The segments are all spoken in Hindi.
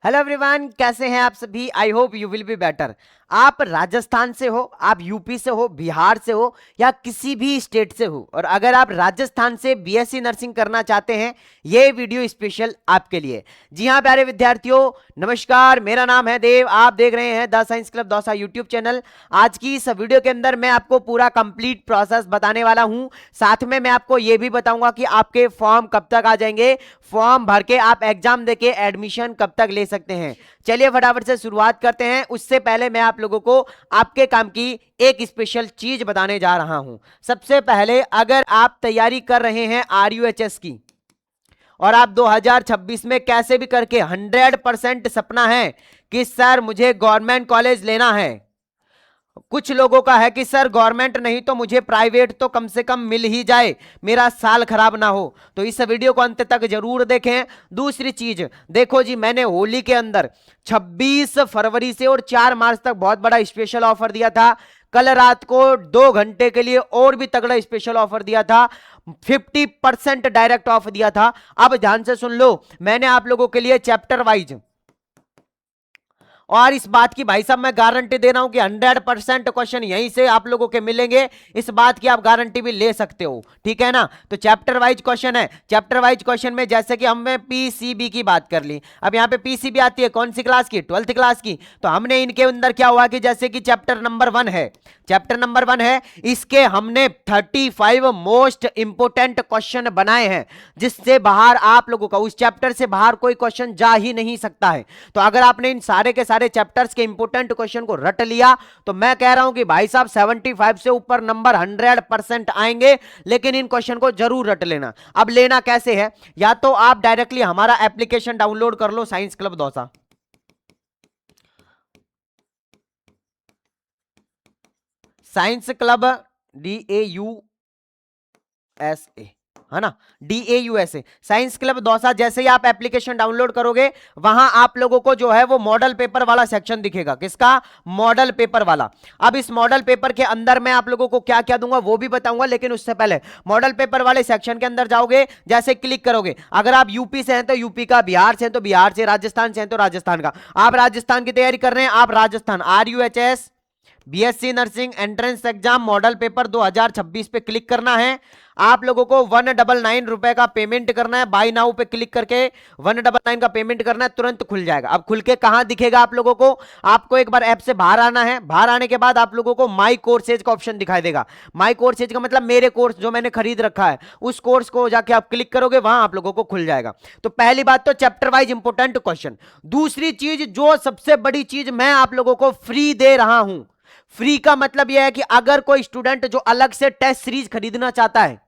हेलो एवरीवन, कैसे हैं आप सभी। I hope you will be better. आप राजस्थान से हो, आप यूपी से हो, बिहार से हो या किसी भी स्टेट से हो, और अगर आप राजस्थान से बीएससी नर्सिंग करना चाहते हैं, ये वीडियो स्पेशल आपके लिए। जी हां प्यारे विद्यार्थियों, नमस्कार। मेरा नाम है देव, आप देख रहे हैं the science club Dausa YouTube channel. आज की इस वीडियो के अंदर मैं आपको पूरा कंप्लीट प्रोसेस बताने वाला हूं। साथ में मैं आपको यह भी बताऊंगा कि आपके फॉर्म कब तक आ जाएंगे, फॉर्म भर के आप एग्जाम देके एडमिशन कब तक ले सकते हैं। चलिए फटाफट से शुरुआत करते हैं। उससे पहले मैं आप लोगों को आपके काम की एक स्पेशल चीज बताने जा रहा हूं। सबसे पहले, अगर आप तैयारी कर रहे हैं आरयूएचएस की और आप 2026 में कैसे भी करके 100% सपना है कि सर मुझे गवर्नमेंट कॉलेज लेना है, कुछ लोगों का है कि सर गवर्नमेंट नहीं तो मुझे प्राइवेट तो कम से कम मिल ही जाए, मेरा साल खराब ना हो, तो इस वीडियो को अंत तक जरूर देखें। दूसरी चीज देखो जी, मैंने होली के अंदर 26 फरवरी से और 4 मार्च तक बहुत बड़ा स्पेशल ऑफर दिया था। कल रात को 2 घंटे के लिए और भी तगड़ा स्पेशल ऑफर दिया था, 50% डायरेक्ट ऑफ दिया था। अब ध्यान से सुन लो, मैंने आप लोगों के लिए चैप्टर वाइज, और इस बात की भाई साहब मैं गारंटी दे रहा हूं कि 100% क्वेश्चन यहीं से आप लोगों के मिलेंगे, इस बात की आप गारंटी भी ले सकते हो, ठीक है ना। तो चैप्टर वाइज क्वेश्चन है। चैप्टर वाइज क्वेश्चन में जैसे कि हमने पीसीबी की बात कर ली, अब यहां पे पीसीबी आती है कौन सी क्लास की, 12th क्लास की। तो हमने इनके अंदर क्या हुआ कि जैसे कि चैप्टर नंबर 1 है, चैप्टर नंबर 1 है, इसके हमने 35 मोस्ट इंपोर्टेंट क्वेश्चन बनाए हैं, जिससे बाहर आप लोगों का उस चैप्टर से बाहर कोई क्वेश्चन जा ही नहीं सकता है। तो अगर आपने इन सारे के सारे चैप्टर्स के इंपोर्टेंट क्वेश्चन को रट लिया तो मैं कह रहा हूं कि भाई साहब 75 से ऊपर नंबर 100% आएंगे। लेकिन इन क्वेश्चन को जरूर रट लेना। अब लेना कैसे है, या तो आप डायरेक्टली हमारा एप्लीकेशन डाउनलोड कर लो, science club Dausa, science club DAUSA, है ना, DAUSA, साइंस क्लब दौसा। जैसे ही आप एप्लीकेशन डाउनलोड करोगे, वहां आप लोगों को जो है वो मॉडल पेपर वाला सेक्शन दिखेगा। किसका? मॉडल पेपर वाला। अब इस मॉडल पेपर के अंदर मैं आप लोगों को क्या क्या दूंगा वो भी बताऊंगा, लेकिन उससे पहले मॉडल पेपर वाले सेक्शन के अंदर जाओगे, जैसे क्लिक करोगे, अगर आप यूपी से हैं तो यूपी का, बिहार से हैं तो बिहार से, राजस्थान से हैं तो राजस्थान का। आप राजस्थान की तैयारी कर रहे हैं, आप Rajasthan RUHS BSc nursing entrance exam model paper 2026 पे क्लिक करना है। आप लोगों को 199 रुपए का पेमेंट करना है। बाय नाउ पे क्लिक करके 199 का पेमेंट करना है, तुरंत खुल जाएगा। अब खुल के कहां दिखेगा आप लोगों को, आपको एक बार ऐप से बाहर आना है। बाहर आने के बाद आप लोगों को माई कोर्सेज का ऑप्शन दिखाई देगा। माई कोर्सेज का मतलब मेरे कोर्स जो मैंने खरीद रखा है, उस कोर्स को जाके आप क्लिक करोगे, वहां आप लोगों को खुल जाएगा। तो पहली बात तो चैप्टर वाइज इंपोर्टेंट क्वेश्चन। दूसरी चीज, जो सबसे बड़ी चीज, मैं आप लोगों को फ्री दे रहा हूं। फ्री का मतलब यह है कि अगर कोई स्टूडेंट जो अलग से टेस्ट सीरीज खरीदना चाहता है,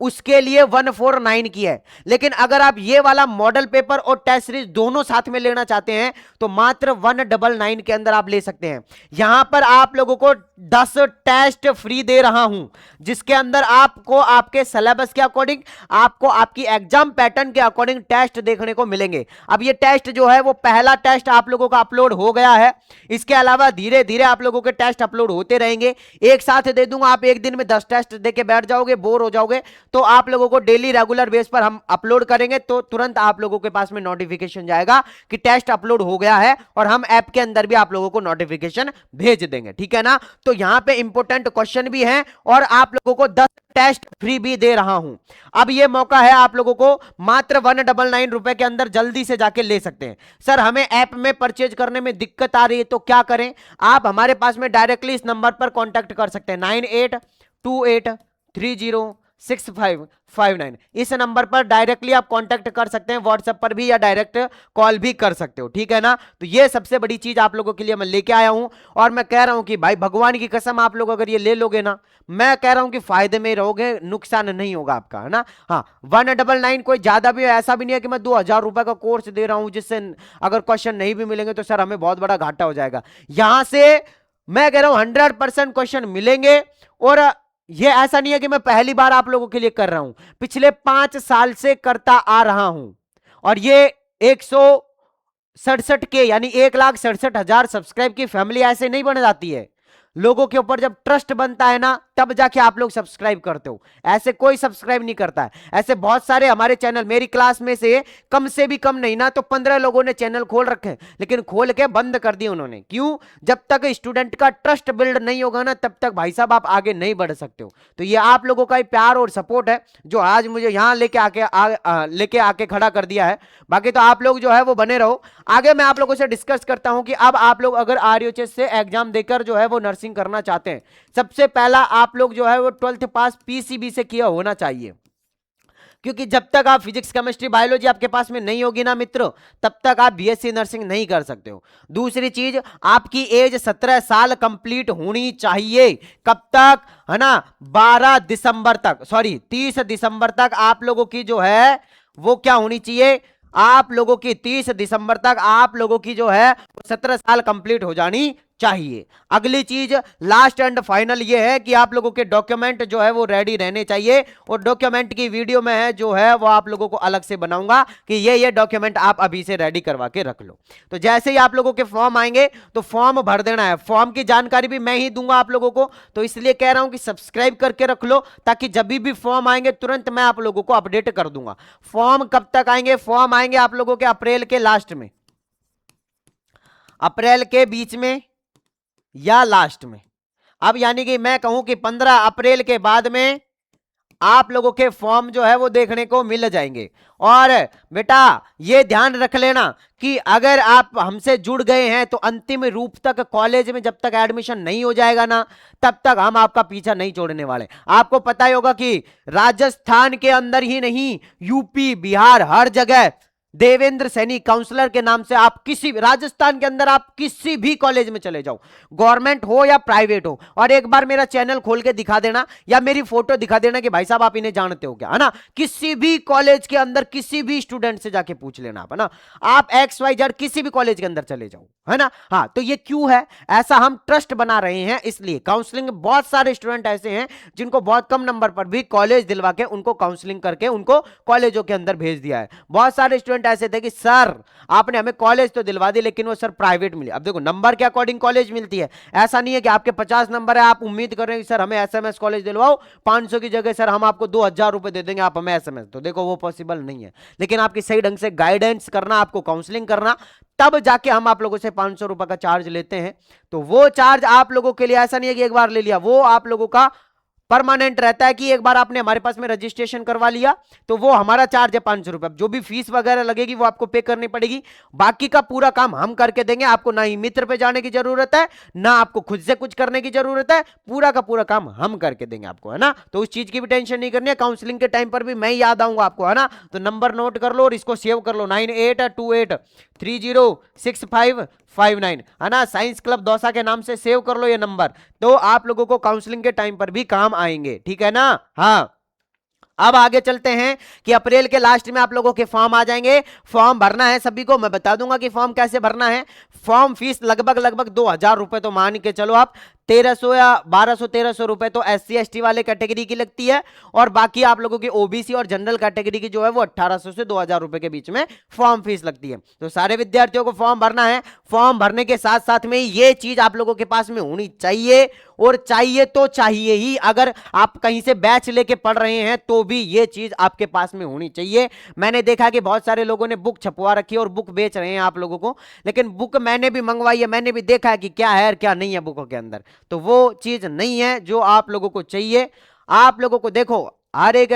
उसके लिए 149 की है। लेकिन अगर आप ये वाला मॉडल पेपर और टेस्ट सीरीज दोनों साथ में लेना चाहते हैं तो मात्र 199 के अंदर आप ले सकते हैं। यहां पर आप लोगों को 10 टेस्ट फ्री दे रहा हूं, जिसके अंदर आपको आपके सिलेबस के अकॉर्डिंग, आपको आपकी एग्जाम पैटर्न के अकॉर्डिंग टेस्ट देखने को मिलेंगे। अब ये टेस्ट जो है वो पहला टेस्ट आप लोगों का अपलोड हो गया है। इसके अलावा धीरे धीरे आप लोगों के टेस्ट अपलोड होते रहेंगे। एक साथ दे दूंगा, आप एक दिन में 10 टेस्ट देके बैठ जाओगे, बोर हो जाओगे। तो आप लोगों को डेली रेगुलर बेस पर हम अपलोड करेंगे, तो तुरंत आप लोगों के पास में नोटिफिकेशन जाएगा कि टेस्ट अपलोड हो गया है, और हम ऐप के अंदर भी आप लोगों को नोटिफिकेशन भेज देंगे, ठीक है ना। तो यहां पे इंपोर्टेंट क्वेश्चन भी हैं और आप लोगों को 10 टेस्ट फ्री भी दे रहा हूं। अब ये मौका है आप लोगों को, मात्र 199 रुपए के अंदर जल्दी से जाके ले सकते हैं। सर हमें ऐप में परचेज करने में दिक्कत आ रही है तो क्या करें? आप हमारे पास में डायरेक्टली इस नंबर पर कांटेक्ट कर सकते हैं, 9828306559। इस नंबर पर डायरेक्टली आप कांटेक्ट कर सकते हैं, व्हाट्सएप पर भी या डायरेक्ट कॉल भी कर सकते हो, ठीक है ना। तो ये सबसे बड़ी चीज आप लोगों के लिए मैं लेके आया हूं, और मैं कह रहा हूं कि भाई भगवान की कसम, आप लोग अगर ये ले लोगे ना, मैं कह रहा हूं कि फायदे में रहोगे, नुकसान नहीं होगा आपका, है ना। हाँ, 199 कोई ज्यादा भी, ऐसा भी नहीं है कि मैं 2000 रुपए का कोर्स दे रहा हूं जिससे अगर क्वेश्चन नहीं भी मिलेंगे तो सर हमें बहुत बड़ा घाटा हो जाएगा। यहां से मैं कह रहा हूं 100% क्वेश्चन मिलेंगे। और ये ऐसा नहीं है कि मैं पहली बार आप लोगों के लिए कर रहा हूं, पिछले 5 साल से करता आ रहा हूं। और ये 167 के यानी 1,67,000 सब्सक्राइब की फैमिली ऐसे नहीं बन जाती है। लोगों के ऊपर जब ट्रस्ट बनता है ना, तब जाके आप लोग सब्सक्राइब करते हो, ऐसे कोई सब्सक्राइब नहीं करता है। ऐसे बहुत सारे हमारे चैनल, मेरी क्लास में से भी कम नहीं ना तो 15 लोगों ने चैनल खोल रखे हैं, लेकिन खोल के बंद कर दिए उन्होंने। क्यों? जब तक स्टूडेंट का ट्रस्ट बिल्ड नहीं होगा ना, तब तक भाई साहब आप आगे नहीं बढ़ सकते हो। तो ये आप लोगों का ही प्यार और सपोर्ट है जो आज मुझे यहां लेके आके खड़ा कर दिया है। बाकी तो आप लोग जो है वो बने रहो। आगे मैं आप लोगों से डिस्कस करता हूं कि अब आप लोग अगर आरयूएचएस से एग्जाम देकर जो है वो नर्सिंग करना चाहते हैं, सबसे पहला आप लोग जो है वो 12th पास पीसीबी से किया होना चाहिए। क्योंकि जब तक आप फिजिक्स केमिस्ट्री बायोलॉजी आपके पास में नहीं होगी ना मित्रों, तब तक आप बीएससी नर्सिंग नहीं कर सकते हो। दूसरी चीज, आपकी एज 17 साल कंप्लीट होनी चाहिए। कब तक? है ना, 12 दिसंबर तक, सॉरी 30 दिसंबर तक आप लोगों की जो है वो क्या होनी चाहिए, आप लोगों की 30 दिसंबर तक आप लोगों की जो है 17 साल कंप्लीट हो जानी चाहिए। अगली चीज, लास्ट एंड फाइनल ये है कि आप लोगों के डॉक्यूमेंट जो है वो रेडी रहने चाहिए, और डॉक्यूमेंट की वीडियो में है जो है वो आप लोगों को अलग से बनाऊंगा कि ये डॉक्यूमेंट आप अभी से रेडी करवा के रख लो। तो जैसे ही आप लोगों के फॉर्म आएंगे तो फॉर्म भर देना है। फॉर्म की जानकारी भी मैं ही दूंगा आप लोगों को, तो इसलिए कह रहा हूं कि सब्सक्राइब करके रख लो, ताकि जब भी फॉर्म आएंगे तुरंत मैं आप लोगों को अपडेट कर दूंगा। फॉर्म कब तक आएंगे? फॉर्म आएंगे आप लोगों के अप्रैल के लास्ट में, अप्रैल के बीच में या लास्ट में। अब यानी कि मैं कहूं कि 15 अप्रैल के बाद में आप लोगों के फॉर्म जो है वो देखने को मिल जाएंगे। और बेटा ये ध्यान रख लेना कि अगर आप हमसे जुड़ गए हैं तो अंतिम रूप तक कॉलेज में जब तक एडमिशन नहीं हो जाएगा ना, तब तक हम आपका पीछा नहीं छोड़ने वाले। आपको पता ही होगा कि राजस्थान के अंदर ही नहीं, यूपी बिहार हर जगह देवेंद्र सैनी काउंसलर के नाम से आप किसी राजस्थान के अंदर आप किसी भी कॉलेज में चले जाओ, गवर्नमेंट हो या प्राइवेट हो, और एक बार मेरा चैनल खोल के दिखा देना या मेरी फोटो दिखा देना कि भाई साहब आप इन्हें जानते हो क्या, है ना। किसी भी कॉलेज के अंदर किसी भी स्टूडेंट से जाके पूछ लेना आप, है ना। आप XYZ किसी भी कॉलेज के अंदर चले जाओ, है ना। हाँ, तो ये क्यों है ऐसा? हम ट्रस्ट बना रहे हैं इसलिए। काउंसलिंग, बहुत सारे स्टूडेंट ऐसे हैं जिनको बहुत कम नंबर पर भी कॉलेज दिलवा के उनको काउंसलिंग करके उनको कॉलेजों के अंदर भेज दिया है। बहुत सारे स्टूडेंट ऐसे थे कि सर आपने हमें कॉलेज तो दिलवा दी, लेकिन वो सर प्राइवेट मिली। अब देखो नंबर के अकॉर्डिंग कॉलेज मिलती है, ऐसा नहीं है कि आपके 50 नंबर है आप उम्मीद कर रहे हैं कि सर हमें एसएमएस कॉलेज दिलवाओ, 500 की जगह सर हम आपको 2000 रुपए दे देंगे, आप हमें एसएमएस। तो देखो वो पॉसिबल नहीं है। लेकिन आपकी सही ढंग से गाइडेंस करना, आपको काउंसलिंग करना, तब जाके हम आप लोगों से 500 रुपए का चार्ज लेते हैं। तो वो चार्ज आप लोगों के लिए ऐसा नहीं है कि एक बार ले लिया, वो आप लोगों का परमानेंट रहता है कि एक बार आपने हमारे पास में रजिस्ट्रेशन करवा लिया तो वो हमारा चार्ज है 500 रुपए। जो भी फीस वगैरह लगेगी वो आपको पे करनी पड़ेगी, बाकी का पूरा काम हम करके देंगे। आपको ना ही मित्र पे जाने की जरूरत है, ना आपको खुद से कुछ करने की जरूरत है, पूरा का पूरा काम हम करके देंगे आपको, है ना। तो उस चीज की भी टेंशन नहीं करनी है। काउंसलिंग के टाइम पर भी मैं याद आऊंगा आपको, है ना। तो नंबर नोट कर लो और इसको सेव कर लो, 9828306559, है ना। साइंस क्लब दौसा के नाम से सेव कर लो ये नंबर, तो आप लोगों को काउंसलिंग के टाइम पर भी काम आएंगे, ठीक है ना। हाँ, अब आगे चलते हैं कि अप्रैल के लास्ट में आप लोगों के फॉर्म आ जाएंगे। फॉर्म भरना है सभी को, मैं बता दूंगा कि फॉर्म कैसे भरना है। फॉर्म फीस लगभग 2000 रुपए तो मान के चलो आप, 1300 या 1200-1300 रुपए तो SC ST वाले कैटेगरी की लगती है, और बाकी आप लोगों की OBC और जनरल कैटेगरी की जो है वो 1800 से 2000 रुपए के बीच में फॉर्म फीस लगती है। तो सारे विद्यार्थियों को फॉर्म भरना है। फॉर्म भरने के साथ साथ में ये चीज आप लोगों के पास में होनी चाहिए, और चाहिए तो चाहिए ही। अगर आप कहीं से बैच लेके पढ़ रहे हैं तो भी ये चीज आपके पास में होनी चाहिए। मैंने देखा कि बहुत सारे लोगों ने बुक छपवा रखी है और बुक बेच रहे हैं आप लोगों को, लेकिन बुक मैंने भी मंगवाई है, मैंने भी देखा है कि क्या है और क्या नहीं है बुकों के अंदर। तो वो चीज नहीं है जो आप लोगों को चाहिए। आप लोगों को देखो, हर एक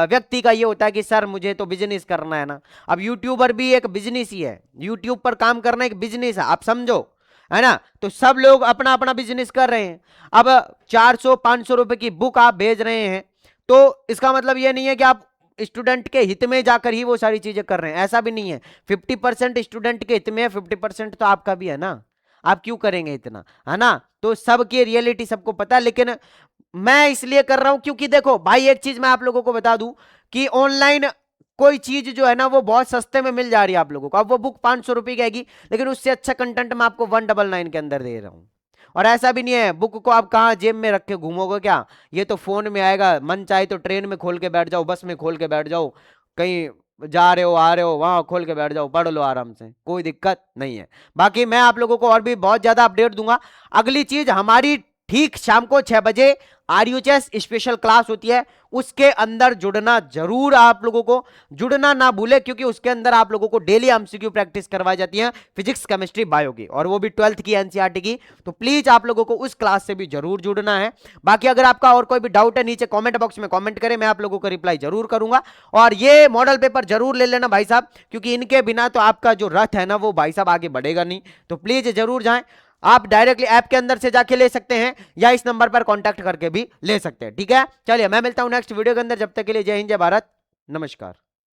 व्यक्ति का ये होता है कि सर मुझे तो बिजनेस करना है ना। अब यूट्यूबर भी एक बिजनेस ही है, यूट्यूब पर काम करना एक बिजनेस है, आप समझो, है ना। तो सब लोग अपना अपना बिजनेस कर रहे हैं। अब 400-500 रुपए की बुक आप भेज रहे हैं, तो इसका मतलब ये नहीं है कि आप स्टूडेंट के हित में जाकर ही वो सारी चीजें कर रहे हैं, ऐसा भी नहीं है। 50% स्टूडेंट के हित में है, 50% तो आपका भी है ना। आप क्यों करेंगे इतना, है ना। तो सबकी रियलिटी सबको पता है, लेकिन मैं इसलिए कर रहा हूं क्योंकि देखो भाई, एक चीज मैं आप लोगों को बता दूं कि ऑनलाइन कोई चीज जो है ना वो बहुत सस्ते में मिल जा रही है आप लोगों को। अब वो बुक 500 रुपए की आएगी, लेकिन उससे अच्छा कंटेंट मैं आपको 199 के अंदर दे रहा हूं। और ऐसा भी नहीं है बुक को आप कहाँ जेब में रख के घूमोगे क्या, ये तो फोन में आएगा। मन चाहे तो ट्रेन में खोल के बैठ जाओ, बस में खोल के बैठ जाओ, कहीं जा रहे हो आ रहे हो वहां खोल के बैठ जाओ, पढ़ लो आराम से, कोई दिक्कत नहीं है। बाकी मैं आप लोगों को और भी बहुत ज्यादा अपडेट दूंगा। अगली चीज हमारी ठीक शाम को 6 बजे आरयूएचएस स्पेशल क्लास होती है, उसके अंदर जुड़ना जरूर, आप लोगों को जुड़ना ना भूले, क्योंकि उसके अंदर आप लोगों को डेली एमसीक्यू प्रैक्टिस करवाई जाती है फिजिक्स केमिस्ट्री बायो की, और वो भी 12th की एनसीईआरटी की। तो प्लीज आप लोगों को उस क्लास से भी जरूर जुड़ना है। बाकी अगर आपका और कोई भी डाउट है नीचे कमेंट बॉक्स में कमेंट करें, मैं आप लोगों को रिप्लाई जरूर करूंगा। और ये मॉडल पेपर जरूर ले लेना भाई साहब, क्योंकि इनके बिना तो आपका जो रथ है ना वो भाई साहब आगे बढ़ेगा नहीं। तो प्लीज जरूर जाएं। आप डायरेक्टली ऐप के अंदर से जाके ले सकते हैं, या इस नंबर पर कांटेक्ट करके भी ले सकते हैं। ठीक है, चलिए मैं मिलता हूं नेक्स्ट वीडियो के अंदर, जब तक के लिए जय हिंद जय भारत, नमस्कार।